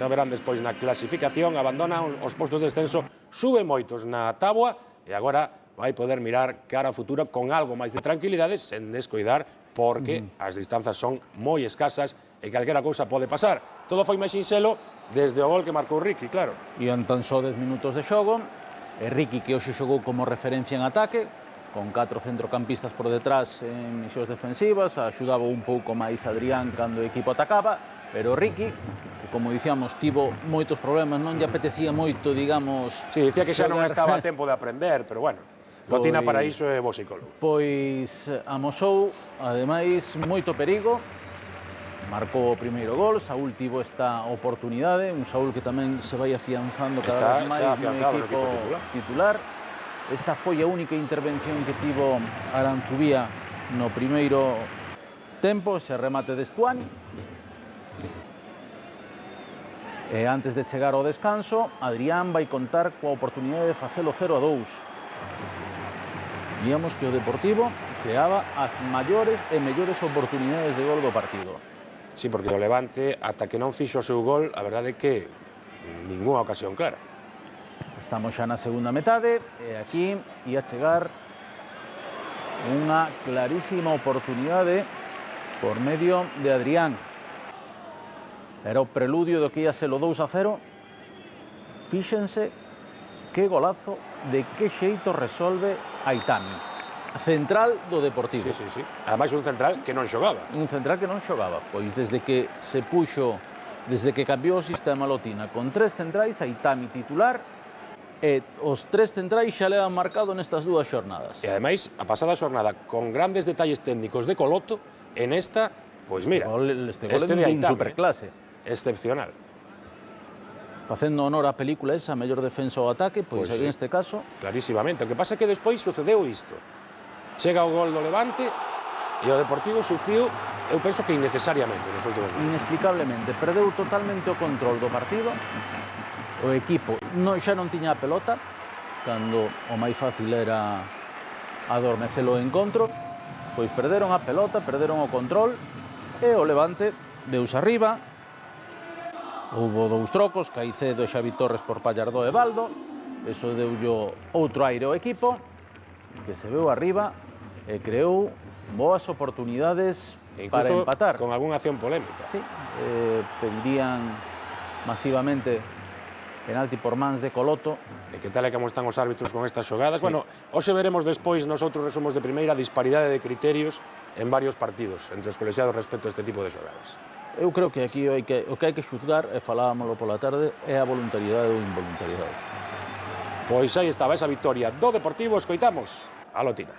xa verán despois na clasificación, abandona os postos de descenso, sube moitos na táboa e agora vai poder mirar cara ao futuro con algo máis de tranquilidade, sen descoidar, porque as distanzas son moi escasas e calquera cousa pode pasar. Todo foi máis sinxelo desde o gol que marcou Riqui, claro. Ian tan só 10 minutos de xogo, e Riqui que hoxe xogou como referencia en ataque, con 4 centrocampistas por detrás en misións defensivas, axudaba un pouco máis Adrián cando o equipo atacaba, pero Riqui, que como dicíamos, tivo moitos problemas, non lle apetecía moito, digamos... Sí, dicía que xa non estaba a tempo de aprender, pero bueno, Lotina para iso é bo psicólogo. Pois amosou, ademais, moito perigo, marcou o primeiro gol, Saúl tivo esta oportunidade, un Saúl que tamén se vai afianzando cada vez máis no equipo titular. Esta foi a única intervención que tivo Aranzubía no primeiro tempo, ese remate de Estuani. E antes de chegar ao descanso, Adrián vai contar coa oportunidade de facelo 0-2. Víamos que o Deportivo creaba as maiores e mellores oportunidades de gol do partido. Sí, porque o Levante, ata que non fixo o seu gol, a verdade é que ningunha ocasión clara. Estamos xa na segunda metade e aquí ia chegar unha clarísima oportunidade por medio de Adrián. Era o preludio do que ia ser o 2-0. Fíxense que golazo, de que xeito resolve Aitami, central do Deportivo. Sí, sí, sí. Ademais un central que non xogaba. Un central que non xogaba, pois desde que se puxo, desde que cambiou o sistema Lotina con 3 centrais, Aitami titular, e os 3 centrais xa levan marcado nestas 2 xornadas. E ademais, a pasada xornada, con grandes detalles técnicos de Coloto, en esta, pois mira, este gol é un superclase. Excepcional. Facendo honor á película esa, mellor defensa ao ataque, pois sí, en este caso... Clarísimamente. O que pasa é que despois sucedeu isto. Chega o gol do Levante e o Deportivo sufriu, eu penso que innecesariamente nos últimos minutos. Inexplicablemente. Perdeu totalmente o control do partido. O equipo xa non tiña a pelota, cando o máis fácil era adormecelo o encontro, pois perderon a pelota, perderon o control, e o Levante deus arriba. Houbo 2 trocos, Caicedo e Xavi Torres por Pallardó e Baldo, eso deullo outro aire ao equipo, que se veu arriba e creou boas oportunidades para empatar. Con algunha acción polémica. Sí, pedirían masivamente penalti por mans de Coloto. E que tal é como están os árbitros con estas xogadas? Sí. Bueno, hoxe veremos despois nos outros resumos de primeira a disparidade de criterios en varios partidos entre os colexiados respecto a este tipo de xogadas. Eu creo que aquí o que hai que xuzgar, e falábamoslo pola tarde, é a voluntariedade ou involuntariedade. Pois aí estaba esa victoria do Deportivo, escoitamos a Lotina.